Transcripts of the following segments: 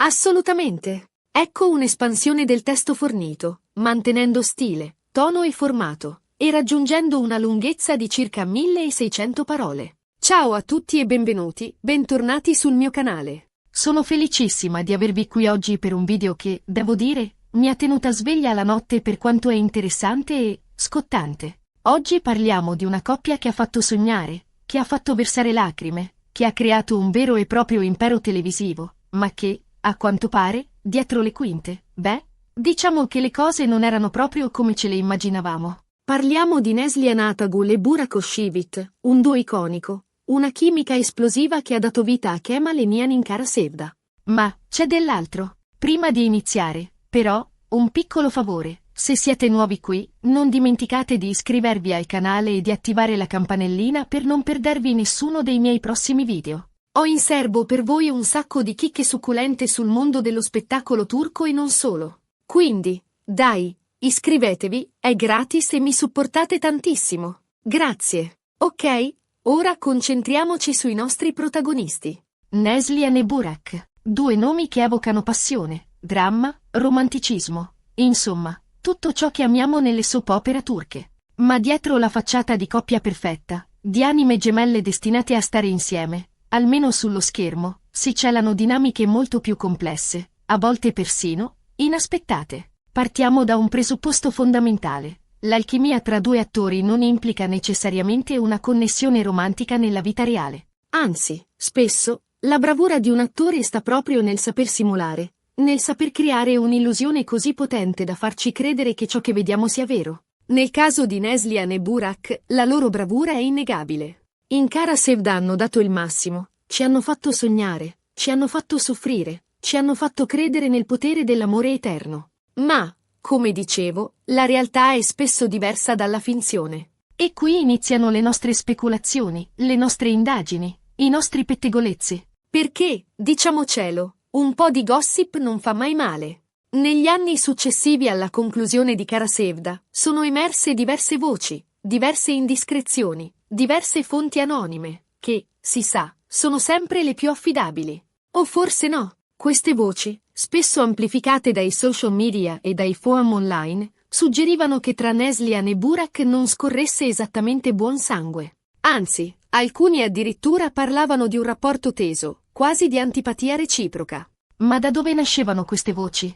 Assolutamente. Ecco un'espansione del testo fornito, mantenendo stile, tono e formato, e raggiungendo una lunghezza di circa 1600 parole. Ciao a tutti e bentornati sul mio canale. Sono felicissima di avervi qui oggi per un video che, devo dire, mi ha tenuta sveglia la notte per quanto è interessante e scottante. Oggi parliamo di una coppia che ha fatto sognare, che ha fatto versare lacrime, che ha creato un vero e proprio impero televisivo, ma che, a quanto pare, dietro le quinte, diciamo che le cose non erano proprio come ce le immaginavamo. Parliamo di Neslihan Atagul e Burak Özçivit, un duo iconico, una chimica esplosiva che ha dato vita a Kemal e Nihan in Kara Sevda. Ma c'è dell'altro. Prima di iniziare, però, un piccolo favore. Se siete nuovi qui, non dimenticate di iscrivervi al canale e di attivare la campanellina per non perdervi nessuno dei miei prossimi video. Ho in serbo per voi un sacco di chicche succulente sul mondo dello spettacolo turco e non solo. Quindi, dai, iscrivetevi, è gratis e mi supportate tantissimo. Grazie. Ok, ora concentriamoci sui nostri protagonisti. Neslihan e Burak, due nomi che evocano passione, dramma, romanticismo, insomma, tutto ciò che amiamo nelle soap opera turche. Ma dietro la facciata di coppia perfetta, di anime gemelle destinate a stare insieme, almeno sullo schermo, si celano dinamiche molto più complesse, a volte persino inaspettate. Partiamo da un presupposto fondamentale. L'alchimia tra due attori non implica necessariamente una connessione romantica nella vita reale. Anzi, spesso, la bravura di un attore sta proprio nel saper simulare, nel saper creare un'illusione così potente da farci credere che ciò che vediamo sia vero. Nel caso di Neslihan e Burak, la loro bravura è innegabile. In Kara Sevda hanno dato il massimo, ci hanno fatto sognare, ci hanno fatto soffrire, ci hanno fatto credere nel potere dell'amore eterno. Ma, come dicevo, la realtà è spesso diversa dalla finzione. E qui iniziano le nostre speculazioni, le nostre indagini, i nostri pettegolezzi. Perché, diciamocelo, un po' di gossip non fa mai male. Negli anni successivi alla conclusione di Kara Sevda, sono emerse diverse voci, diverse indiscrezioni, diverse fonti anonime, che, si sa, sono sempre le più affidabili. O forse no. Queste voci, spesso amplificate dai social media e dai forum online, suggerivano che tra Neslihan e Burak non scorresse esattamente buon sangue. Anzi, alcuni addirittura parlavano di un rapporto teso, quasi di antipatia reciproca. Ma da dove nascevano queste voci?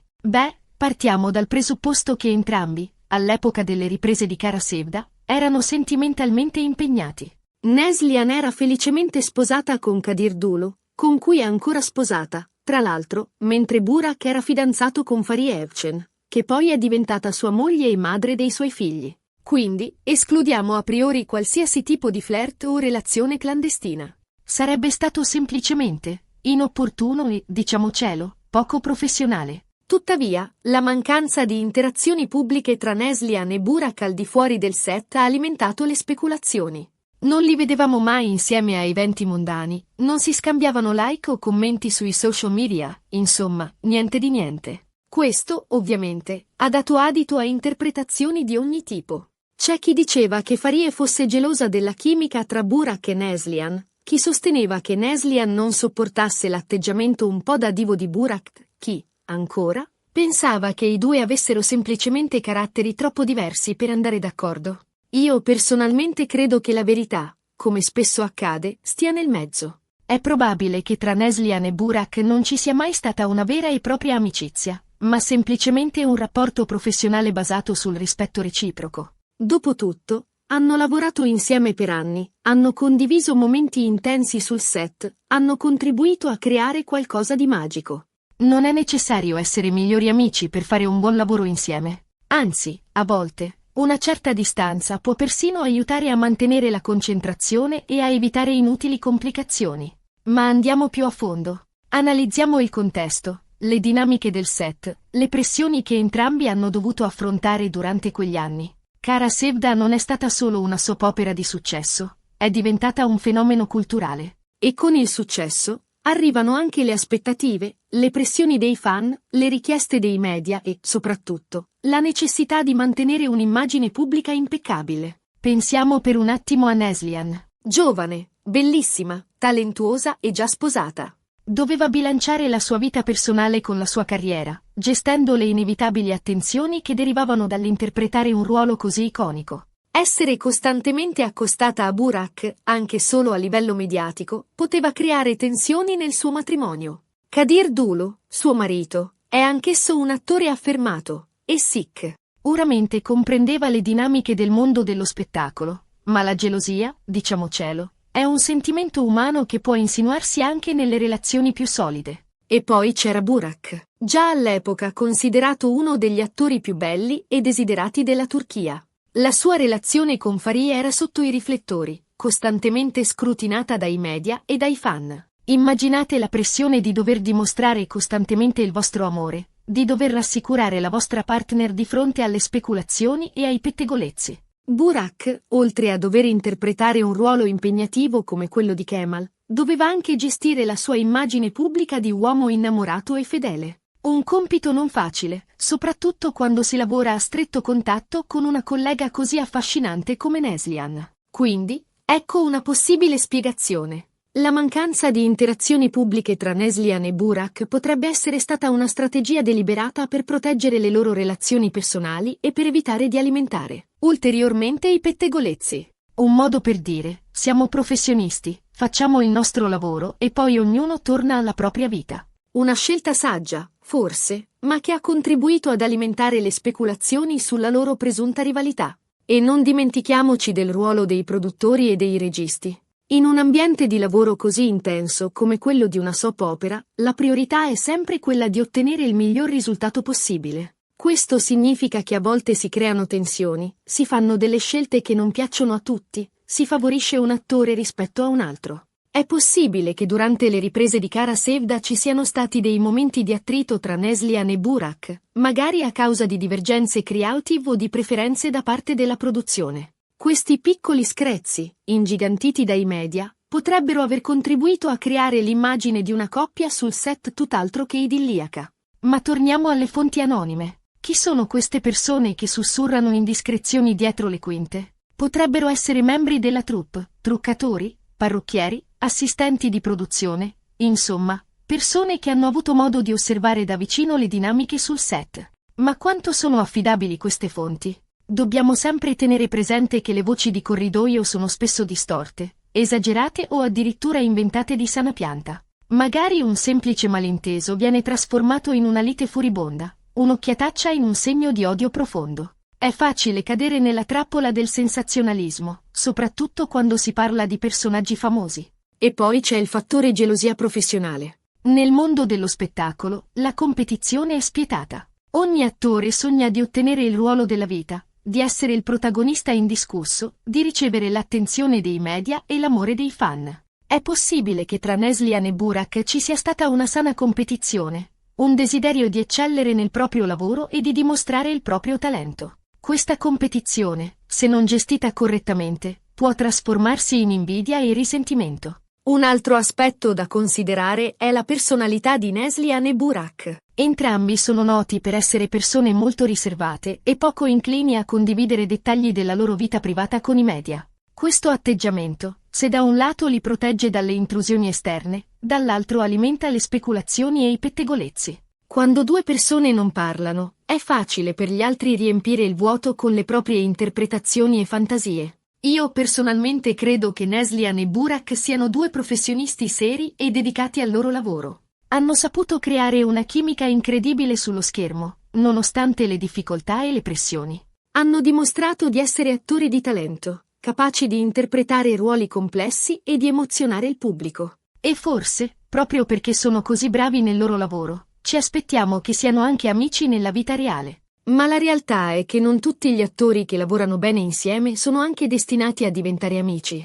Partiamo dal presupposto che entrambi, all'epoca delle riprese di Kara Sevda, erano sentimentalmente impegnati. Neslihan era felicemente sposata con Kadir Dulu, con cui è ancora sposata, tra l'altro, mentre Burak era fidanzato con Fariye Evcen, che poi è diventata sua moglie e madre dei suoi figli. Quindi, escludiamo a priori qualsiasi tipo di flirt o relazione clandestina. Sarebbe stato semplicemente inopportuno e, diciamocelo, poco professionale. Tuttavia, la mancanza di interazioni pubbliche tra Neslihan e Burak al di fuori del set ha alimentato le speculazioni. Non li vedevamo mai insieme a eventi mondani, non si scambiavano like o commenti sui social media, insomma, niente di niente. Questo, ovviamente, ha dato adito a interpretazioni di ogni tipo. C'è chi diceva che Fariye fosse gelosa della chimica tra Burak e Neslihan, chi sosteneva che Neslihan non sopportasse l'atteggiamento un po' da divo di Burak, chi, ancora, pensava che i due avessero semplicemente caratteri troppo diversi per andare d'accordo. Io personalmente credo che la verità, come spesso accade, stia nel mezzo. È probabile che tra Neslihan e Burak non ci sia mai stata una vera e propria amicizia, ma semplicemente un rapporto professionale basato sul rispetto reciproco. Dopotutto, hanno lavorato insieme per anni, hanno condiviso momenti intensi sul set, hanno contribuito a creare qualcosa di magico. Non è necessario essere migliori amici per fare un buon lavoro insieme. Anzi, a volte, una certa distanza può persino aiutare a mantenere la concentrazione e a evitare inutili complicazioni. Ma andiamo più a fondo. Analizziamo il contesto, le dinamiche del set, le pressioni che entrambi hanno dovuto affrontare durante quegli anni. Kara Sevda non è stata solo una soap opera di successo, è diventata un fenomeno culturale. E con il successo arrivano anche le aspettative, le pressioni dei fan, le richieste dei media e, soprattutto, la necessità di mantenere un'immagine pubblica impeccabile. Pensiamo per un attimo a Neslihan. Giovane, bellissima, talentuosa e già sposata. Doveva bilanciare la sua vita personale con la sua carriera, gestendo le inevitabili attenzioni che derivavano dall'interpretare un ruolo così iconico. Essere costantemente accostata a Burak, anche solo a livello mediatico, poteva creare tensioni nel suo matrimonio. Kadir Dulu, suo marito, è anch'esso un attore affermato, e Sikh. Uramente comprendeva le dinamiche del mondo dello spettacolo, ma la gelosia, diciamocelo, è un sentimento umano che può insinuarsi anche nelle relazioni più solide. E poi c'era Burak, già all'epoca considerato uno degli attori più belli e desiderati della Turchia. La sua relazione con Faria era sotto i riflettori, costantemente scrutinata dai media e dai fan. Immaginate la pressione di dover dimostrare costantemente il vostro amore, di dover rassicurare la vostra partner di fronte alle speculazioni e ai pettegolezzi. Burak, oltre a dover interpretare un ruolo impegnativo come quello di Kemal, doveva anche gestire la sua immagine pubblica di uomo innamorato e fedele. Un compito non facile, soprattutto quando si lavora a stretto contatto con una collega così affascinante come Neslihan. Quindi, ecco una possibile spiegazione. La mancanza di interazioni pubbliche tra Neslihan e Burak potrebbe essere stata una strategia deliberata per proteggere le loro relazioni personali e per evitare di alimentare ulteriormente i pettegolezzi. Un modo per dire, siamo professionisti, facciamo il nostro lavoro e poi ognuno torna alla propria vita. Una scelta saggia, forse, ma che ha contribuito ad alimentare le speculazioni sulla loro presunta rivalità. E non dimentichiamoci del ruolo dei produttori e dei registi. In un ambiente di lavoro così intenso come quello di una soap opera, la priorità è sempre quella di ottenere il miglior risultato possibile. Questo significa che a volte si creano tensioni, si fanno delle scelte che non piacciono a tutti, si favorisce un attore rispetto a un altro. È possibile che durante le riprese di Kara Sevda ci siano stati dei momenti di attrito tra Neslihan e Burak, magari a causa di divergenze creative o di preferenze da parte della produzione. Questi piccoli screzi, ingigantiti dai media, potrebbero aver contribuito a creare l'immagine di una coppia sul set tutt'altro che idilliaca. Ma torniamo alle fonti anonime. Chi sono queste persone che sussurrano indiscrezioni dietro le quinte? Potrebbero essere membri della troupe, truccatori, parrucchieri, assistenti di produzione, insomma, persone che hanno avuto modo di osservare da vicino le dinamiche sul set. Ma quanto sono affidabili queste fonti? Dobbiamo sempre tenere presente che le voci di corridoio sono spesso distorte, esagerate o addirittura inventate di sana pianta. Magari un semplice malinteso viene trasformato in una lite furibonda, un'occhiataccia in un segno di odio profondo. È facile cadere nella trappola del sensazionalismo, soprattutto quando si parla di personaggi famosi. E poi c'è il fattore gelosia professionale. Nel mondo dello spettacolo, la competizione è spietata. Ogni attore sogna di ottenere il ruolo della vita, di essere il protagonista indiscusso, di ricevere l'attenzione dei media e l'amore dei fan. È possibile che tra Neslihan e Burak ci sia stata una sana competizione, un desiderio di eccellere nel proprio lavoro e di dimostrare il proprio talento. Questa competizione, se non gestita correttamente, può trasformarsi in invidia e risentimento. Un altro aspetto da considerare è la personalità di Neslihan e Burak. Entrambi sono noti per essere persone molto riservate e poco inclini a condividere dettagli della loro vita privata con i media. Questo atteggiamento, se da un lato li protegge dalle intrusioni esterne, dall'altro alimenta le speculazioni e i pettegolezzi. Quando due persone non parlano, è facile per gli altri riempire il vuoto con le proprie interpretazioni e fantasie. Io personalmente credo che Neslihan e Burak siano due professionisti seri e dedicati al loro lavoro. Hanno saputo creare una chimica incredibile sullo schermo, nonostante le difficoltà e le pressioni. Hanno dimostrato di essere attori di talento, capaci di interpretare ruoli complessi e di emozionare il pubblico. E forse, proprio perché sono così bravi nel loro lavoro, ci aspettiamo che siano anche amici nella vita reale. Ma la realtà è che non tutti gli attori che lavorano bene insieme sono anche destinati a diventare amici.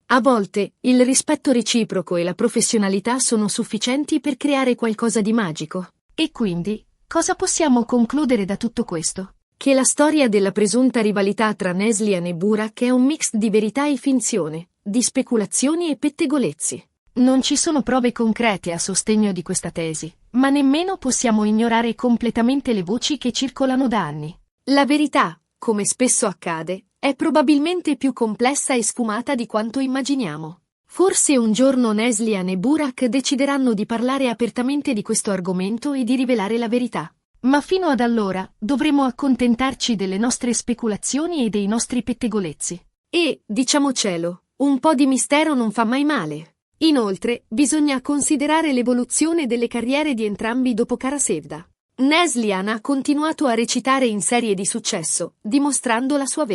A volte, il rispetto reciproco e la professionalità sono sufficienti per creare qualcosa di magico. E quindi, cosa possiamo concludere da tutto questo? Che la storia della presunta rivalità tra Neslihan e Burak è un mix di verità e finzione, di speculazioni e pettegolezzi. Non ci sono prove concrete a sostegno di questa tesi, ma nemmeno possiamo ignorare completamente le voci che circolano da anni. La verità, come spesso accade, è probabilmente più complessa e sfumata di quanto immaginiamo. Forse un giorno Neslihan e Burak decideranno di parlare apertamente di questo argomento e di rivelare la verità. Ma fino ad allora dovremo accontentarci delle nostre speculazioni e dei nostri pettegolezzi. E, diciamocelo, un po' di mistero non fa mai male. Inoltre, bisogna considerare l'evoluzione delle carriere di entrambi dopo Karasevda. Neslihan ha continuato a recitare in serie di successo, dimostrando la sua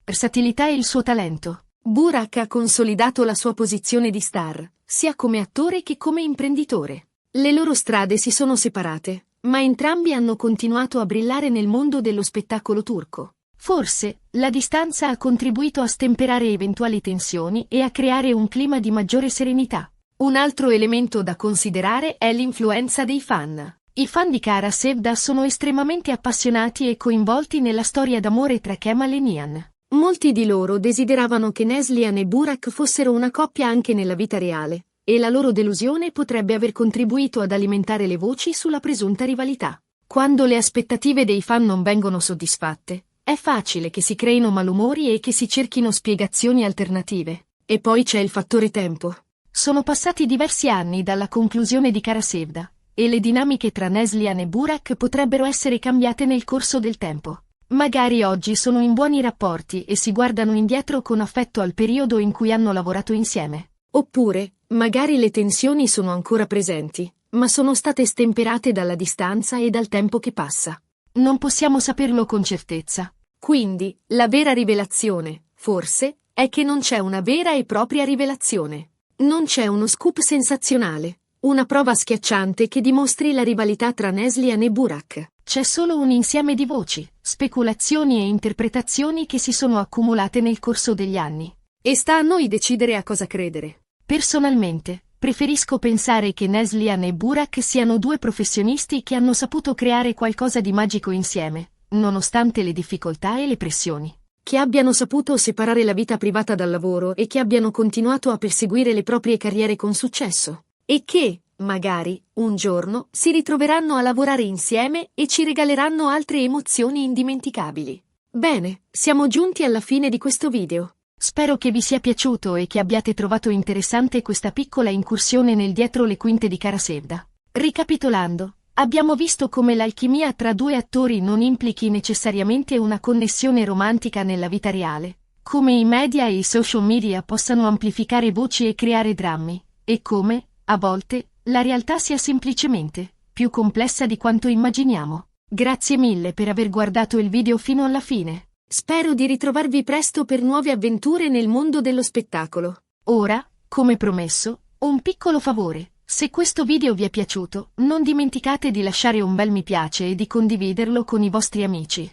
versatilità e il suo talento. Burak ha consolidato la sua posizione di star, sia come attore che come imprenditore. Le loro strade si sono separate, ma entrambi hanno continuato a brillare nel mondo dello spettacolo turco. Forse, la distanza ha contribuito a stemperare eventuali tensioni e a creare un clima di maggiore serenità. Un altro elemento da considerare è l'influenza dei fan. I fan di Karasevda sono estremamente appassionati e coinvolti nella storia d'amore tra Kemal e Nihan. Molti di loro desideravano che Neslihan e Burak fossero una coppia anche nella vita reale, e la loro delusione potrebbe aver contribuito ad alimentare le voci sulla presunta rivalità. Quando le aspettative dei fan non vengono soddisfatte, è facile che si creino malumori e che si cerchino spiegazioni alternative. E poi c'è il fattore tempo. Sono passati diversi anni dalla conclusione di Karasevda, e le dinamiche tra Neslihan e Burak potrebbero essere cambiate nel corso del tempo. Magari oggi sono in buoni rapporti e si guardano indietro con affetto al periodo in cui hanno lavorato insieme. Oppure, magari le tensioni sono ancora presenti, ma sono state stemperate dalla distanza e dal tempo che passa. Non possiamo saperlo con certezza. Quindi, la vera rivelazione, forse, è che non c'è una vera e propria rivelazione. Non c'è uno scoop sensazionale, una prova schiacciante che dimostri la rivalità tra Neslihan e Burak. C'è solo un insieme di voci, speculazioni e interpretazioni che si sono accumulate nel corso degli anni. E sta a noi decidere a cosa credere. Personalmente, preferisco pensare che Neslihan e Burak siano due professionisti che hanno saputo creare qualcosa di magico insieme, nonostante le difficoltà e le pressioni. Che abbiano saputo separare la vita privata dal lavoro e che abbiano continuato a perseguire le proprie carriere con successo. E che, magari, un giorno, si ritroveranno a lavorare insieme e ci regaleranno altre emozioni indimenticabili. Bene, siamo giunti alla fine di questo video. Spero che vi sia piaciuto e che abbiate trovato interessante questa piccola incursione nel dietro le quinte di Karasevda. Ricapitolando, abbiamo visto come l'alchimia tra due attori non implichi necessariamente una connessione romantica nella vita reale, come i media e i social media possano amplificare voci e creare drammi, e come, a volte, la realtà sia semplicemente più complessa di quanto immaginiamo. Grazie mille per aver guardato il video fino alla fine. Spero di ritrovarvi presto per nuove avventure nel mondo dello spettacolo. Ora, come promesso, un piccolo favore. Se questo video vi è piaciuto, non dimenticate di lasciare un bel mi piace e di condividerlo con i vostri amici.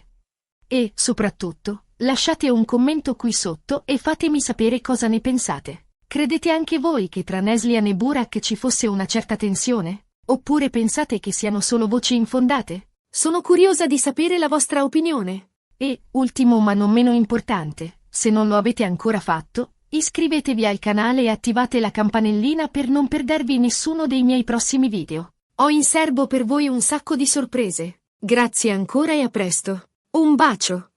E, soprattutto, lasciate un commento qui sotto e fatemi sapere cosa ne pensate. Credete anche voi che tra Neslihan e Burak ci fosse una certa tensione? Oppure pensate che siano solo voci infondate? Sono curiosa di sapere la vostra opinione. E, ultimo ma non meno importante, se non lo avete ancora fatto, iscrivetevi al canale e attivate la campanellina per non perdervi nessuno dei miei prossimi video. Ho in serbo per voi un sacco di sorprese. Grazie ancora e a presto. Un bacio!